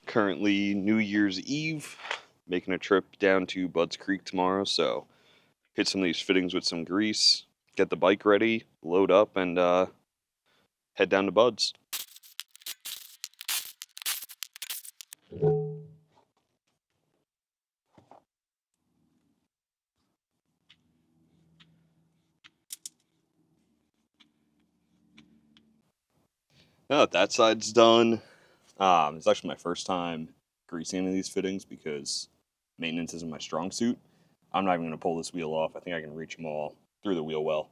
Currently New Year's Eve, making a trip down to Bud's Creek tomorrow, so hit some of these fittings with some grease, get the bike ready, load up, and head down to Bud's. Now that side's done, it's actually my first time greasing any of these fittings because maintenance isn't my strong suit. I'm not even going to pull this wheel off. I think I can reach them all through the wheel well.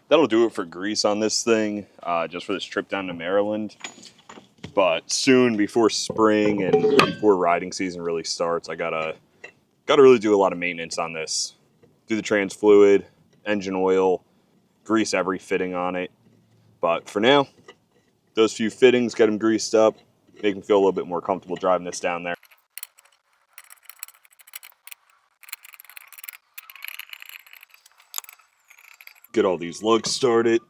That'll do it for grease on this thing, just for this trip down to Maryland. But soon, before spring and before riding season really starts, I gotta really do a lot of maintenance on this. Do the trans fluid, engine oil, grease every fitting on it. But for now, those few fittings, get them greased up, make them feel a little bit more comfortable driving this down there. Get all these lugs started,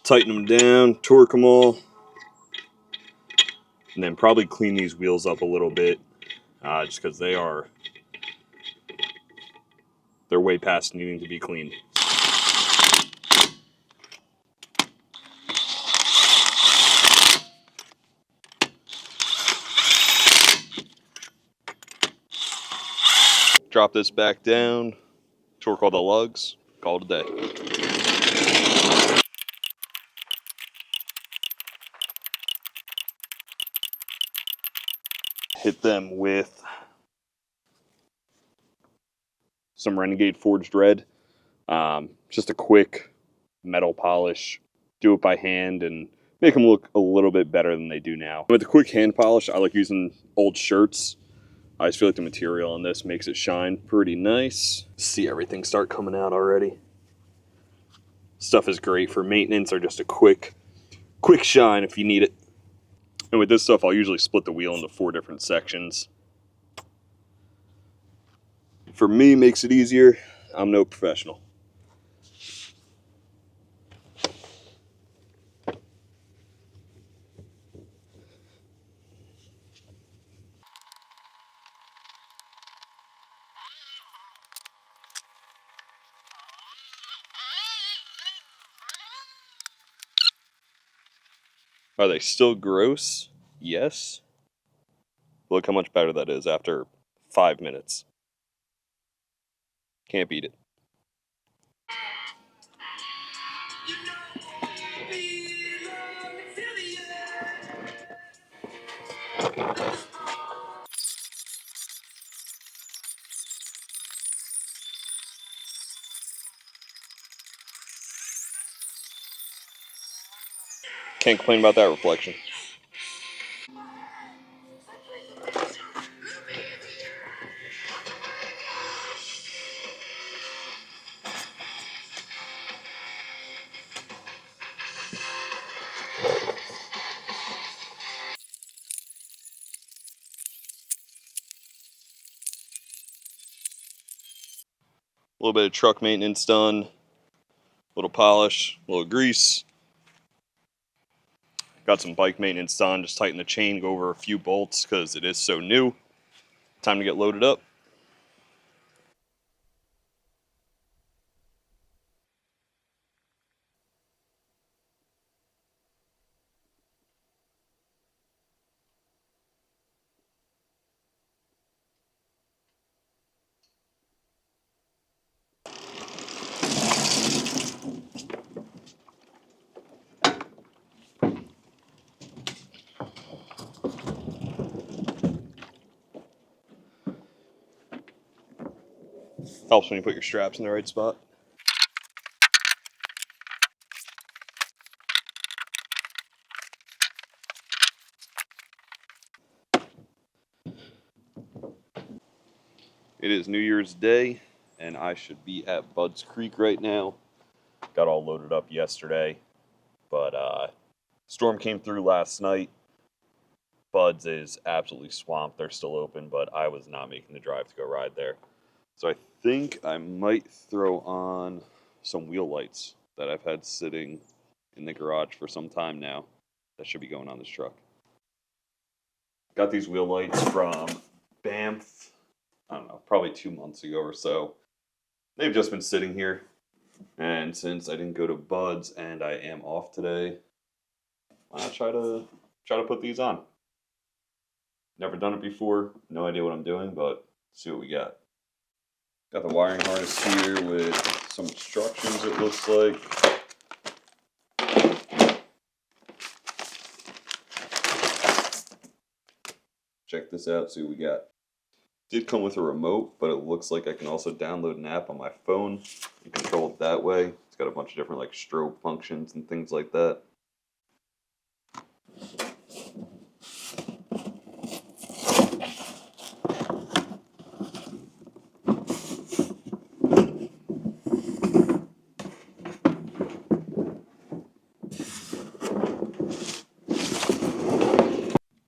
tighten them down, torque them all, and then probably clean these wheels up a little bit, just because they're way past needing to be cleaned. Drop this back down, torque all the lugs, call it a day. Hit them with some Renegade Forged Red. Just a quick metal polish. Do it by hand and make them look a little bit better than they do now. With the quick hand polish, I like using old shirts. I just feel like the material on this makes it shine pretty nice. See everything start coming out already. Stuff is great for maintenance or just a quick shine if you need it. And with this stuff, I'll usually split the wheel into 4 different sections. For me, makes it easier. I'm no professional. Are they still gross? Yes. Look how much better that is after 5 minutes. Can't beat it. Can't complain about that reflection. A little bit of truck maintenance done. A little polish, a little grease. Got some bike maintenance done. Just tighten the chain, go over a few bolts because it is so new. Time to get loaded up. Helps when you put your straps in the right spot. It is New Year's Day, and I should be at Bud's Creek right now. Got all loaded up yesterday, but storm came through last night. Bud's is absolutely swamped. They're still open, but I was not making the drive to go ride there. So I think I might throw on some wheel lights that I've had sitting in the garage for some time now. That should be going on this truck. Got these wheel lights from BAMF, I don't know, probably 2 months ago or so. They've just been sitting here. And since I didn't go to Bud's and I am off today, why not try to put these on? Never done it before, no idea what I'm doing, but see what we got. Got the wiring harness here with some instructions, it looks like. Check this out, see what we got. Did come with a remote, but it looks like I can also download an app on my phone and control it that way. It's got a bunch of different like strobe functions and things like that.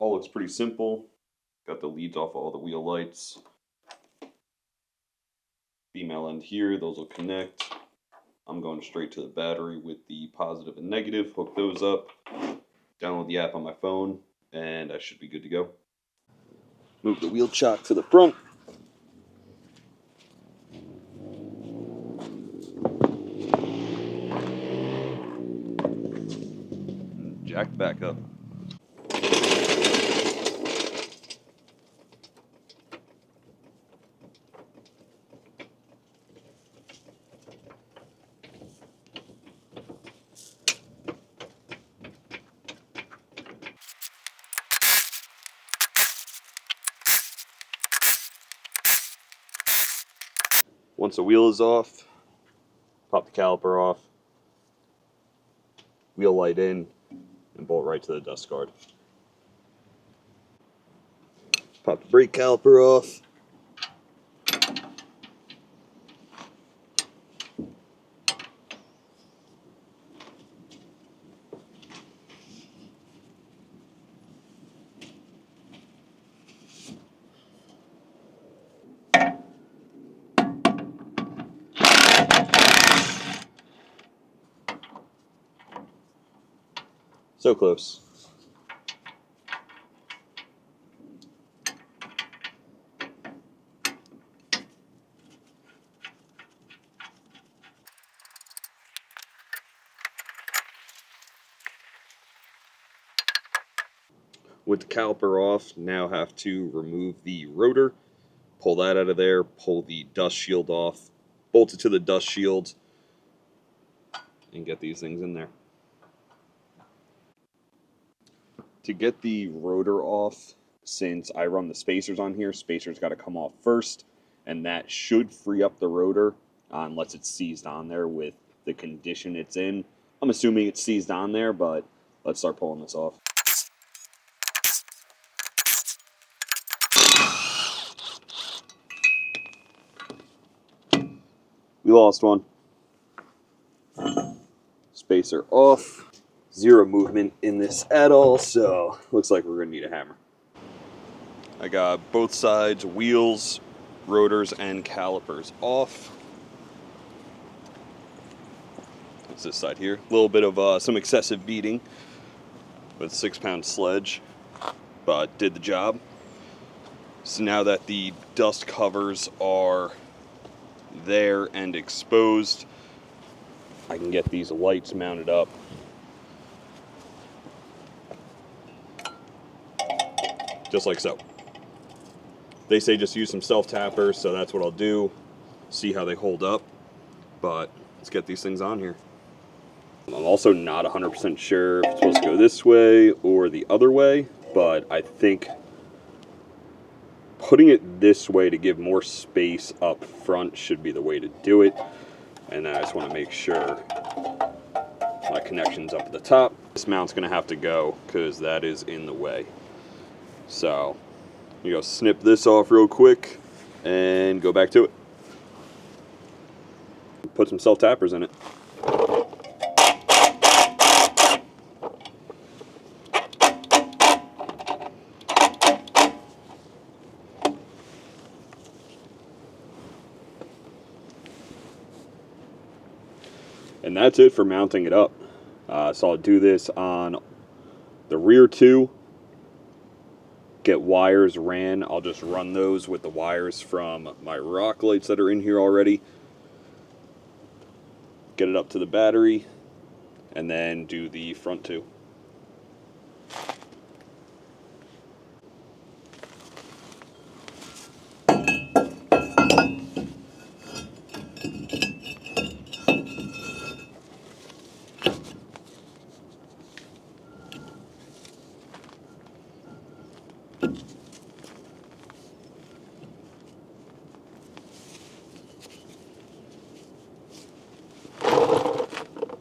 All looks pretty simple. Got the leads off all the wheel lights. Female end here, those will connect. I'm going straight to the battery with the positive and negative. Hook those up, download the app on my phone, and I should be good to go. Move the wheel chock to the front. And jack back up. Once the wheel is off, pop the caliper off, wheel light in, and bolt right to the dust guard. Pop the brake caliper off. So close. With the caliper off, now have to remove the rotor, pull that out of there, pull the dust shield off, bolt it to the dust shield, and get these things in there. To get the rotor off, since I run the spacers on here, spacers got to come off first, and that should free up the rotor unless it's seized on there with the condition it's in. I'm assuming it's seized on there, but let's start pulling this off. We lost one. Spacer off. Zero movement in this at all, so looks like we're going to need a hammer. I got both sides, wheels, rotors, and calipers off. It's this side here. A little bit of some excessive beating with a 6-pound sledge, but did the job. So now that the dust covers are there and exposed, I can get these lights mounted up. Just like so. They say just use some self-tappers, so that's what I'll do. See how they hold up, but let's get these things on here. I'm also not 100% sure if it's supposed to go this way or the other way, but I think putting it this way to give more space up front should be the way to do it. And then I just want to make sure my connection's up at the top. This mount's going to have to go because that is in the way. So you go snip this off real quick and go back to it. Put some self-tappers in it. And that's it for mounting it up. So I'll do this on the rear two. Get wires ran. I'll just run those with the wires from my rock lights that are in here already. Get it up to the battery, and then do the front two.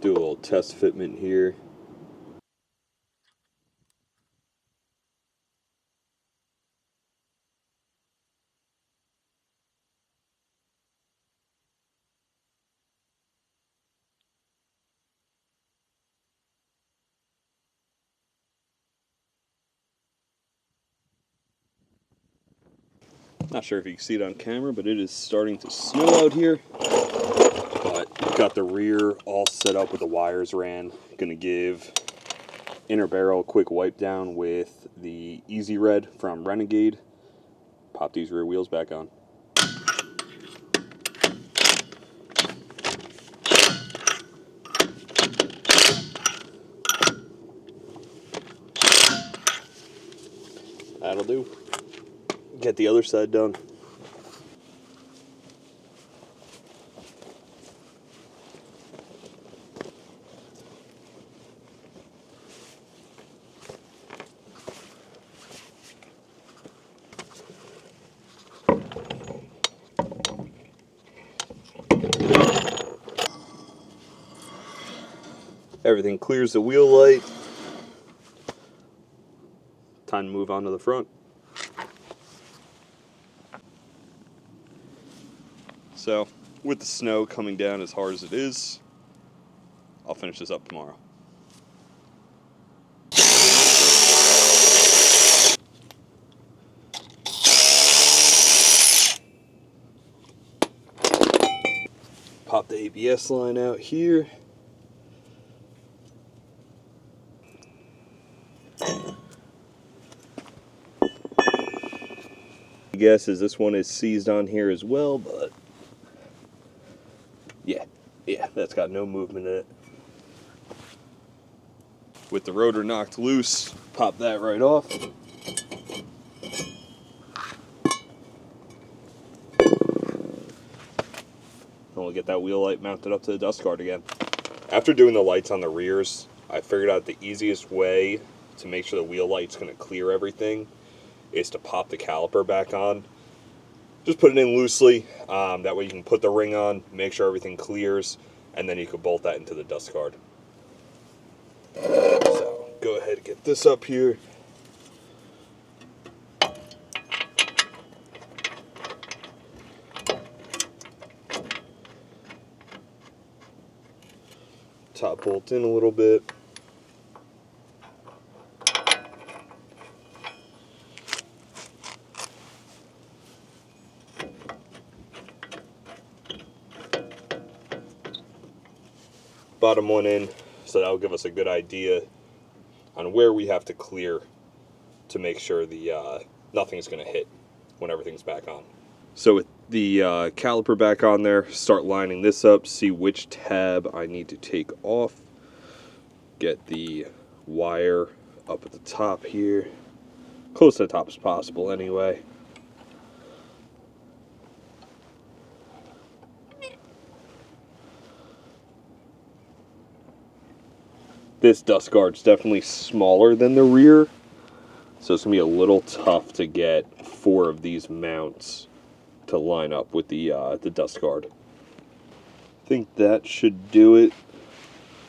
Do a little test fitment here. Not sure if you can see it on camera, but it is starting to snow out here. But got the rear all set up with the wires ran. Gonna give inner barrel a quick wipe down with the Easy Red from Renegade. Pop these rear wheels back on. That'll do. Get the other side done. Everything clears the wheel light. Time to move on to the front. So, with the snow coming down as hard as it is, I'll finish this up tomorrow. Pop the ABS line out here. My guess is this one is seized on here as well, but yeah, that's got no movement in it. With the rotor knocked loose, pop that right off. And we'll get that wheel light mounted up to the dust guard again. After doing the lights on the rears, I figured out the easiest way to make sure the wheel light's going to clear everything is to pop the caliper back on. Just put it in loosely, that way you can put the ring on, make sure everything clears, and then you can bolt that into the dust guard. So, go ahead and get this up here. Top bolt in a little bit. Bottom one in, so that'll give us a good idea on where we have to clear to make sure the nothing's going to hit when everything's back on. So with the caliper back on there, start lining this up, see which tab I need to take off. Get the wire up at the top here, close to the top as possible anyway. This dust guard's definitely smaller than the rear, so it's going to be a little tough to get 4 of these mounts to line up with the dust guard. I think that should do it.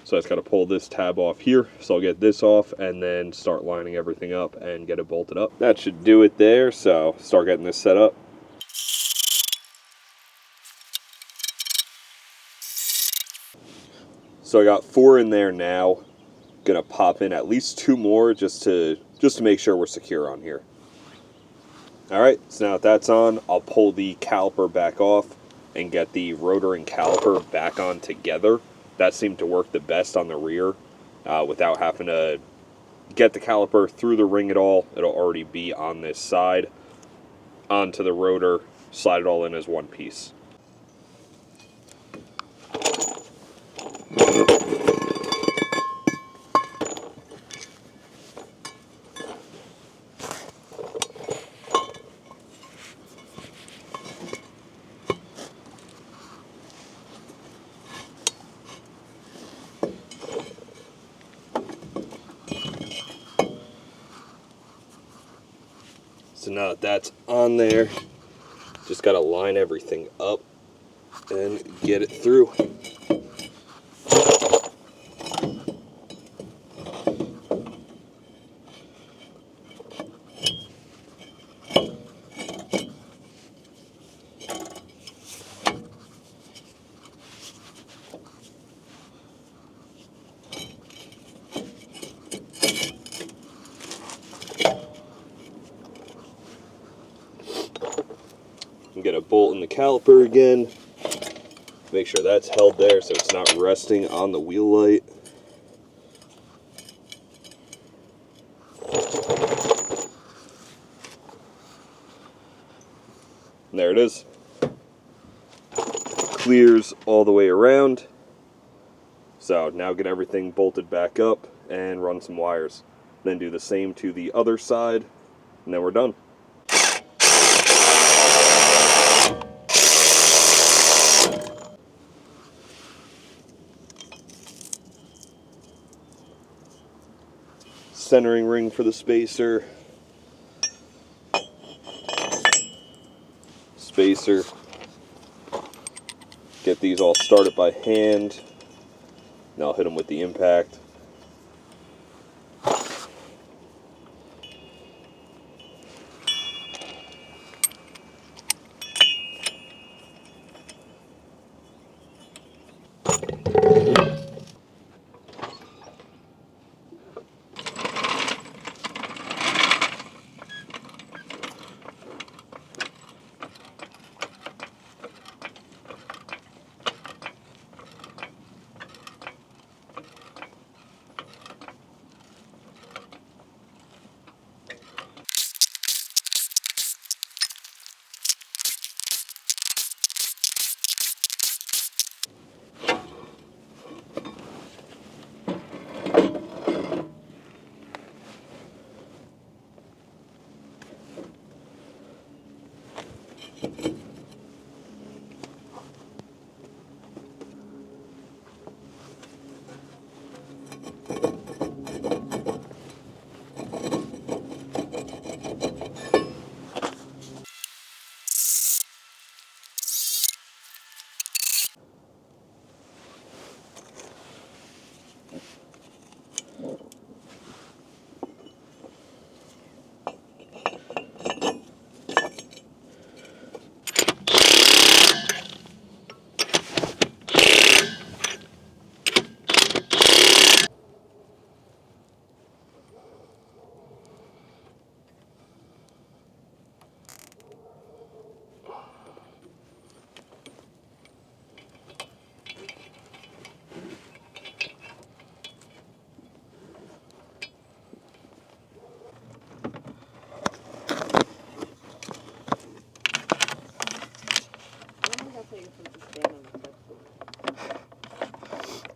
So I just got to pull this tab off here, so I'll get this off and then start lining everything up and get it bolted up. That should do it there, so start getting this set up. So I got 4 in there now. Gonna pop in at least 2 more just to make sure we're secure on here. All right, so now that that's on, I'll pull the caliper back off and get the rotor and caliper back on together. That seemed to work the best on the rear without having to get the caliper through the ring at all. It'll already be on this side, onto the rotor, slide it all in as one piece. So now that that's on there, just got to line everything up and get it through. Get a bolt in the caliper again. Make sure that's held there so it's not resting on the wheel light. And there it is. Clears all the way around. So now get everything bolted back up and run some wires. Then do the same to the other side, and then we're done. Centering ring for the spacer. Spacer. Get these all started by hand. Now I'll hit them with the impact.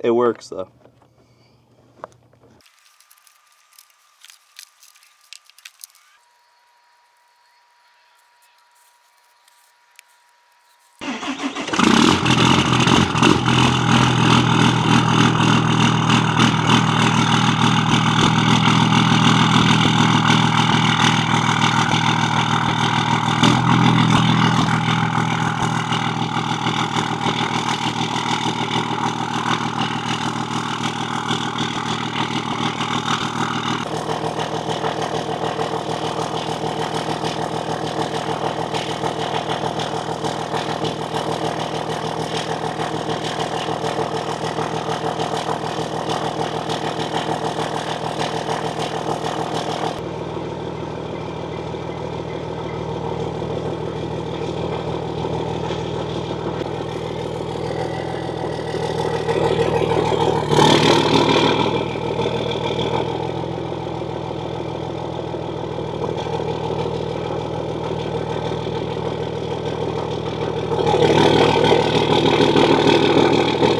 It works though.